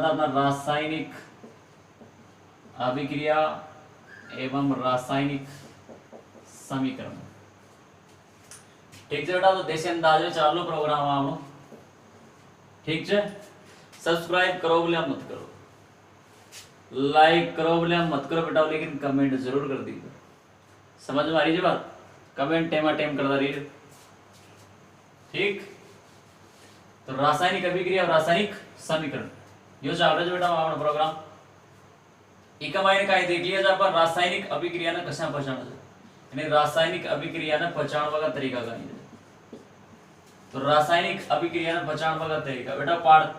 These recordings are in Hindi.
था अपना रासायनिक अभिक्रिया एवं रासायनिक समीकरण। ठीक है बेटा, तो देसी अंदाज में चालू प्रोग्राम आवनो। ठीक है, सब्सक्राइब करो बोले मत करो, लाइक करो बोले मत करो बेटा, लेकिन कमेंट जरूर कर दीजिए। समझ में आ रही है बात? कमेंट टेमा टेम करता रहिए। ठीक, तो रासायनिक अभिक्रिया और रासायनिक समीकरण यो चल रहा है बेटा हमारा प्रोग्राम। इका मायने काय देख लिया जा पर रासायनिक अभिक्रिया ने कशा पहचाना जाए, यानी रासायनिक अभिक्रिया ने पहचानने का तरीका का है। तो रासायनिक अभिक्रिया ने पहचानने का तरीका बेटा पार्ट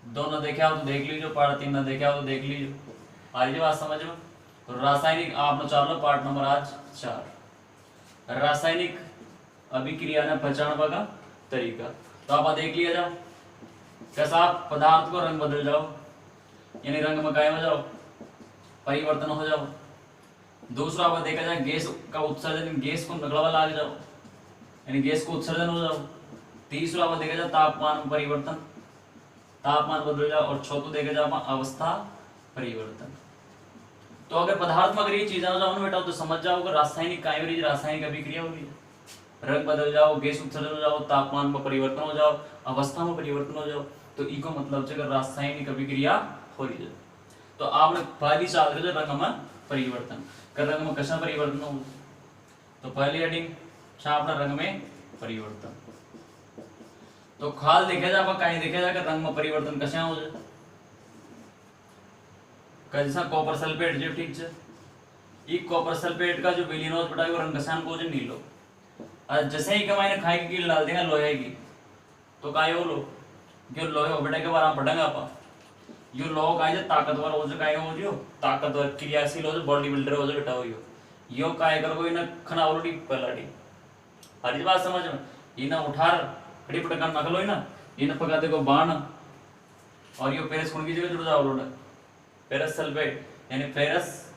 दोनों देखा हो तो देख लीजिए, पार्ट 3 ना देखा हो तो देख लीजिए। आ रही बात समझ में? तो रासायनिक आपने चालो पार्ट नंबर आज 4 रासायनिक अभिक्रिया ने पहचानने का तरीका। तो आप देख लिया जाओ कैसा आप पदार्थ को रंग बदल जाओ, यानी रंग में गायब हो जाओ, परिवर्तन हो जाओ। दूसरा बात देखा जाए गैस का उत्सर्जन, गैस को निकलवा लाग जाओ, यानी गैस को उत्सर्जन हो जाओ। तीसरा बात देखा जाए तापमान में परिवर्तन, तापमान बदल जाओ। और चौथा देखा जाए अवस्था परिवर्तन। तो अगर पदार्थ में अगर ये चीजें हो जाओ ना बेटा तो समझ जाओ रासायनिक काय रासायनिक अभिक्रिया होगी। रंग बदल जाओ, गैस उत्सर्जन हो जाओ, तापमान में परिवर्तन हो जाओ, अवस्था में परिवर्तन हो जाओ, तो इको मतलब है रासायनिक अभिक्रिया हो रही है। तो आपने पहली चाल रंग में परिवर्तन कर, रंग में कशा परिवर्तन हो, तो पहली हेडिंग अपना रंग में परिवर्तन। तो खाल देखा जाए कहीं देखा जाए रंग में परिवर्तन कशा हो जाए, जैसा कॉपर सल्फेट जो ठीक है, ये कॉपर सल्फेट का जो विलीन होता है रंग कसान को जो नीलो। और जैसे ही कमाई ने खाई की कील डाल देगा लोहे की, तो काय हो लो जो लोहे हो बेटा के बार आप बढ़ेंगे आप यो लोह काय ताकतवर हो जो काय हो जो ताकतवर क्रियाशील हो जो बॉडी बिल्डर हो जो बेटा हो यो काय कर कोई ना खना ऑलरेडी पलाड़ी। हर बात समझ में इना उठार खड़ी पटका नकलो ही ना इना पका देखो बाण, और यो फेरस कौन की जगह जुड़ जाओ लोड फेरस सल्फेट, यानी फेरस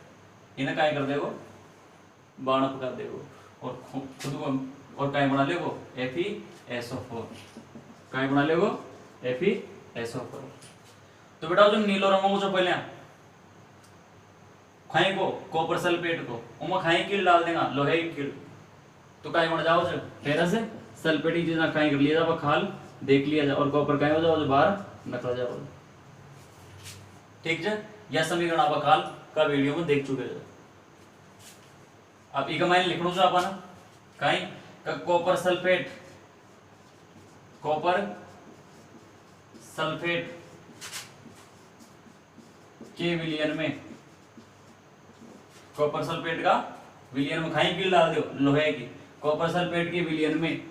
इन्हें काय कर देगो बाण पका देगो और खुद को और काय बना लेगो FeSO4, काय बना लेगो FeSO4। तो बेटा जो नीलो रंग हो जो पहले खाई को कॉपर सल्फेट को उमा खाई कील डाल देगा लोहे की कील, तो काय बन जाओ जो फेरस सल्फेट की चीज काय कर लिया जाओ खाल देख लिया जाओ, और कॉपर काय हो जाओ जो बाहर निकल जाओ। ठीक है, यह समीकरण आप खाल का वीडियो में देख चुके हैं। अब एक मायने लिखनो जो अपन कहीं का कॉपर सल्फेट के विलियन में, कॉपर सल्फेट का विलियन में खाई कील डाल दो लोहे की, कॉपर सल्फेट के विलियन में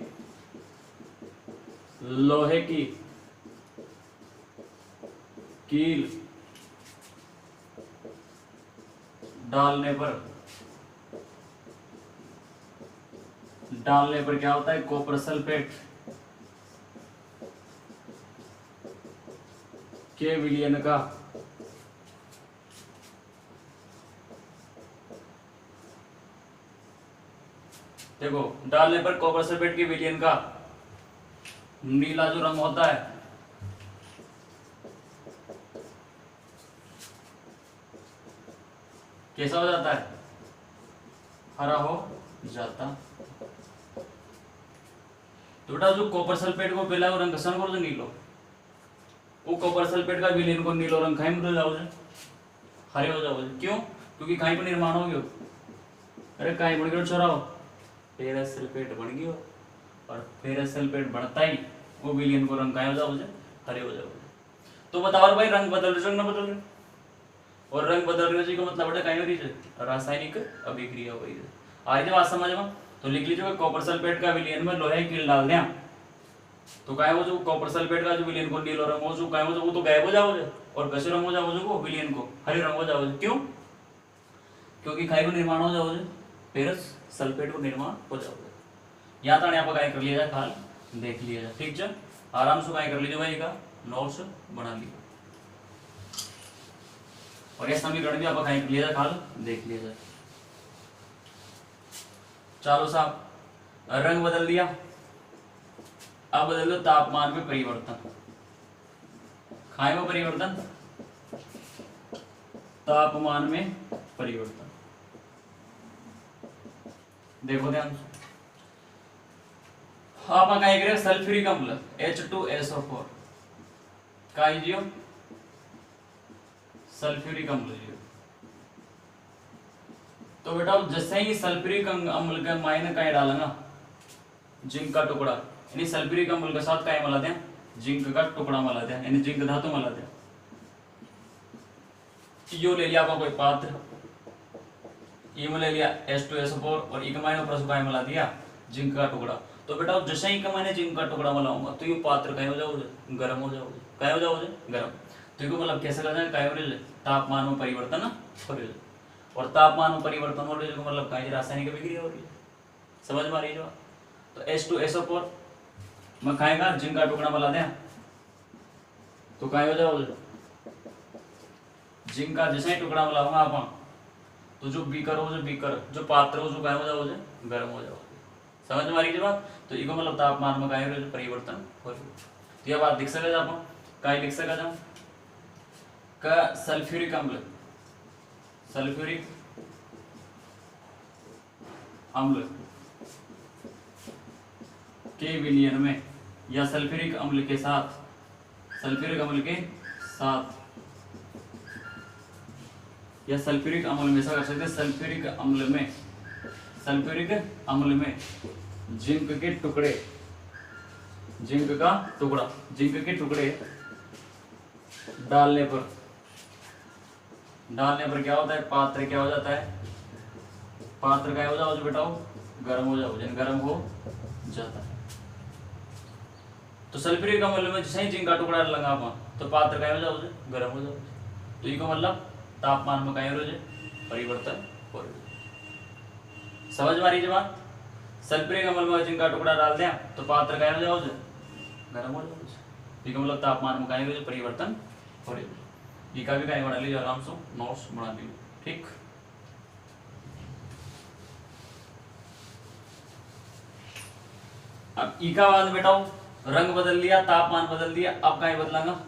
लोहे की कील डालने पर क्या होता है कॉपर सल्फेट के विलियन का देखो डालने पर कॉपर सल्फेट के विलियन का नीला जो रंग होता है कैसा हो जाता है, हरा हो जाता। तो बेटा जो कॉपर सल्फेट को पहला रंग कसन करो जो नीलो, वो कॉपर सल्फेट का विलीन को नीलो रंग खाई में जाओ हरे हो जाओ। क्यों? क्योंकि खाई पर निर्माण हो गयो, अरे खाई बन गयो छोराओ फेरस सल्फेट बन गयो, और फेरस सल्फेट बनता ही वो विलीन को रंग खाई हो जाओ हरे हो जाओ। तो बताओ भाई रंग बदल रहे ना बदल रहे, और रंग बदल रहे का मतलब बेटा कहीं हो रही है रासायनिक अभिक्रिया हो रही है। आ रही बात समझ में? तो लिख लीजिए कॉपर सल्फेट का विलयन में लोहे की कील डाल दिया, तो काय हो जो कॉपर सल्फेट का जो विलयन को नीलो रंग हो जो काय हो जो वो तो गायब हो जाओगे, और कसे रंग हो जाओगे वो विलयन को हरे रंग हो जाओगे। क्यों? क्योंकि खाई को निर्माण हो जाओगे, फेरस सल्फेट को निर्माण हो जाओगे। यहाँ तक यहाँ पर काय कर लिया जाए खाल देख लिया जाए। ठीक है, आराम से काय कर लीजिए भाई का नोट्स बना लिया, और ये समीकरण भी आप काय कर लिया जाए खाल देख लिया जाए। चलो साहब रंग बदल दिया, अब बदल दो तापमान में परिवर्तन, खाई में परिवर्तन तापमान में परिवर्तन। देखो ध्यान से, आप काय करे सल्फ्यूरिक अम्ल H2SO4 काय जियो सल्फ्यूरिक अम्ल जियो। तो बेटा जैसे ही सल्फ्यूरिक अम्ल का मायने काय डालेगा जिंक का टुकड़ा, यानी सल्फ्यूरिक अम्ल के साथ काय मिला दें जिंक का टुकड़ा मिला दें, यानी जिंक धातु मिला दें। यो ले लिया आपका कोई पात्र, ये में ले लिया H2SO4 और एक मायने ऊपर काय मिला दिया जिंक का टुकड़ा। तो बेटा जैसे ही मैंने जिंक का टुकड़ा मिलाऊंगा तो ये पात्र काय हो जाओगे गर्म हो जाओगे, काय हो जाओगे गर्म। तो ये मतलब कैसे करना है काय हो रही तापमान में परिवर्तन हो रही है, और तापमान में परिवर्तन हो रही है मतलब काय रासायनिक अभिक्रिया हो रही है। समझ में आ रही है जो। तो H2SO4 में खाएगा जिंक का टुकड़ा मिला दें तो काय हो जाओगे जिंक का जैसे ही टुकड़ा मिलाऊंगा आप तो जो बीकर हो जो पात्र हो जो काय हो जाओगे गर्म हो जाओगे। समझ में आ रही है बात। तो इको मतलब तापमान में काय हो रही परिवर्तन हो रही। तो यह बात लिख सके आप काय लिख सका जाओ का सल्फ्यूरिक अम्ल के विलयन में या सल्फ्यूरिक अम्ल के साथ या सल्फ्यूरिक अम्ल में ऐसा कर सकते सल्फ्यूरिक अम्ल में जिंक के टुकड़े डालने पर क्या होता है पात्र क्या हो जाता है पात्र क्या हो जाओ बेटा गर्म हो जाओ गर्म हो जाता है। तो सल्फ्यूरिक अम्ल में जैसे ही जिंक का टुकड़ा लगा तो पात्र क्या हो जाओ गर्म हो जाओ। तो ये मतलब तापमान में क्या हो परिवर्तन हो रहा है। समझ में आ रही है बात। सल्फ्यूरिक अम्ल में जिंक का टुकड़ा डाल दें तो पात्र क्या हो जाओ गर्म हो जाओ। ठीक है मतलब तापमान में क्या हो परिवर्तन हो रही है। ये का भी क्या बना लीजिए आराम से नोट्स बना लीजिए ठीक। अब ई का बाद बेटा रंग बदल लिया तापमान बदल दिया, अब क्या बदलागा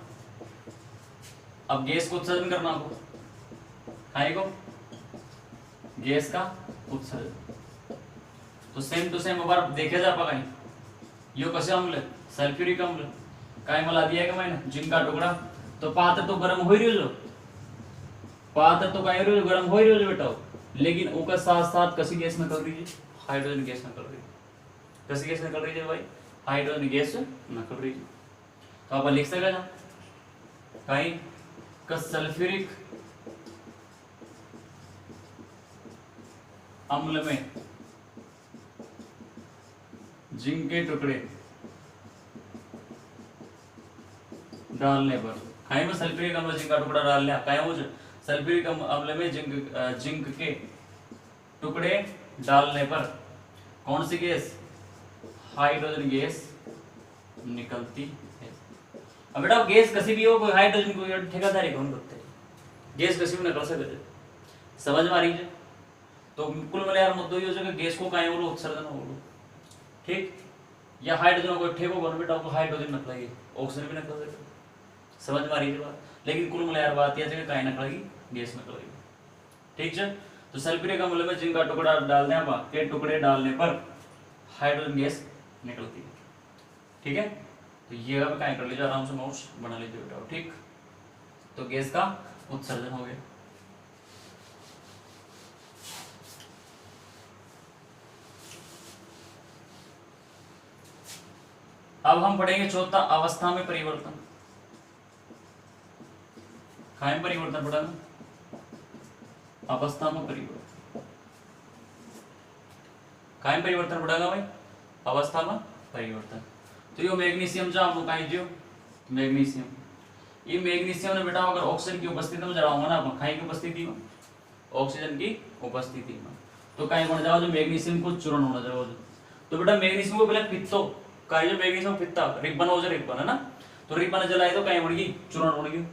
अब गैस को उत्सर्जन करना को खाए को गैस का उत्सर्जन। तो सेम टू सेम बार देखे जा पाएगा यो कसे अम्ल सल्फ्यूरिक अम्ल काय मला दिया है मैंने जिंक का टुकड़ा। तो पात्र तो गर्म हो रही हो पात्र तो काय गर्म हो रही हो बेटा, लेकिन उसका साथ साथ कसी गैस निकल रही है हाइड्रोजन गैस निकल रही है। कसी गैस निकल रही है भाई हाइड्रोजन गैस निकल रही है। तो आप लिख सके ना कहीं का सल्फ्यूरिक अम्ल में जिंक के टुकड़े डालने पर खाई में सल्फ्यूरिक अम्ल जिंक का टुकड़ा डाल लिया काय हो सल्फ्यूरिक अम्ल में जिंक के टुकड़े डालने पर कौन सी गैस हाइड्रोजन गैस निकलती है। अब बेटा गैस कसी भी हो कोई हाइड्रोजन को ठेकेदारी कौन करते हैं गैस कसी भी निकल सकते। समझ में आ रही है। तो कुल मिला यार मुद्दों ये हो गैस को काय बोलो उत्सर्जन बोलो ठीक, या हाइड्रोजन को ठेको कौन बेटा को हाइड्रोजन निकलेगी ऑक्सीजन भी निकल सकता। समझ में आ रही है बात। लेकिन कुल मिला यार बात यह है काय निकलेगी गैस निकलेगी ठीक है। तो सल्फ्यूरिक अम्ल में जिंक का टुकड़ा डाल दें के टुकड़े डालने पर हाइड्रोजन गैस निकलती है ठीक है। तो ये अब क्या कर लीजिए आराम से नोट्स बना लीजिए बेटा ठीक। तो गैस का उत्सर्जन हो गया। अब हम पढ़ेंगे चौथा अवस्था में परिवर्तन। कायम परिवर्तन पढ़ा अवस्था में परिवर्तन कायम परिवर्तन पढ़ेगा भाई अवस्था में परिवर्तन। तो यो मैग्नीशियम जो आपको कहीं जो मैग्नीशियम ये मैग्नीशियम ने बेटा अगर ऑक्सीजन की उपस्थिति में जलाऊंगा ना खाई की उपस्थिति में ऑक्सीजन की उपस्थिति में तो कहीं बन जाओ जो मैग्नीशियम को चूर्ण होना जाओ। तो बेटा मैग्नीशियम को पहले पित्तो कहीं जो मैग्नीशियम पित्ता रिबन हो जाए रिबन है ना। तो रिबन जलाए तो कहीं बढ़गी चूर्ण बन गई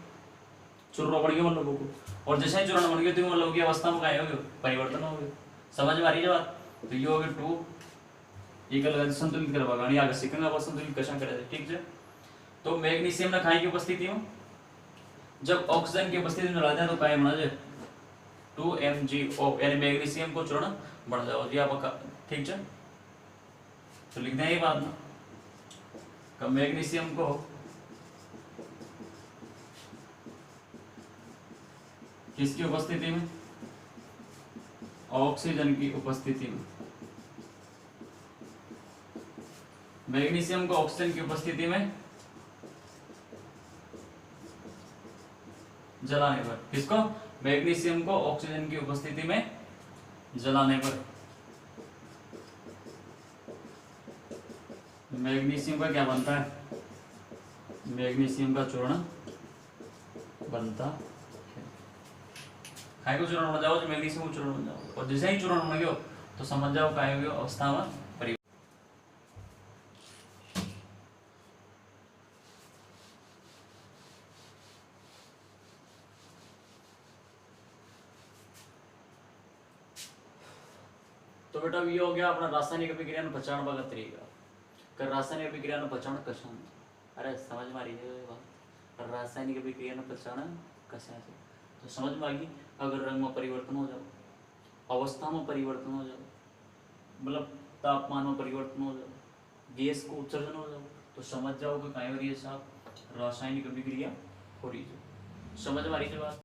चूर्ण बन गई मतलब को। और जैसे ही चूर्ण बन गई तो मतलब की अवस्था में कहीं हो गया परिवर्तन हो गया। समझ में आ रही है बात। तो ये हो गया 2 इक्वल संतुलित करवा गानी आगे सीखेंगे अब संतुलित कैसे करें ठीक है। तो मैग्नीशियम ने खाई की उपस्थिति में जब ऑक्सीजन की उपस्थिति में जलाते हैं तो क्या बना जाए 2MgO, यानी मैग्नीशियम को चूर्ण बन जाओ जी आपका। ठीक है, तो लिख दें ये बात ना, कब मैग्नीशियम को किसकी उपस्थिति में, ऑक्सीजन की उपस्थिति में, मैग्नीशियम को ऑक्सीजन की उपस्थिति में जलाने पर, किसको, मैग्नीशियम को ऑक्सीजन की उपस्थिति में जलाने पर, मैग्नीशियम का क्या बनता है, मैग्नीशियम का चूर्ण बनता है। काय को चूर्ण बन जाओ, जो मैग्नीशियम को चूर्ण बन जाओ, और जैसे ही चूर्ण बन गयो तो समझ जाओ काय हो गयो, अवस्था में परिवर्तन। तो बेटा ये हो गया अपना रासायनिक अभिक्रिया में पहचान का तरीका। कर रासायनिक अभिक्रिया में पहचान कशा, अरे समझ में आ रही है बात, रासायनिक अभिक्रिया में पहचान कशा से तो समझ में आ गई। अगर रंग में परिवर्तन हो जाओ, अवस्था में परिवर्तन हो जाओ, मतलब तापमान में परिवर्तन हो जाओ, गैस को उत्सर्जन हो जाओ, तो समझ जाओ कि काय हो रही है साहब, रासायनिक अभिक्रिया हो रही है। समझ में आ रही है बात।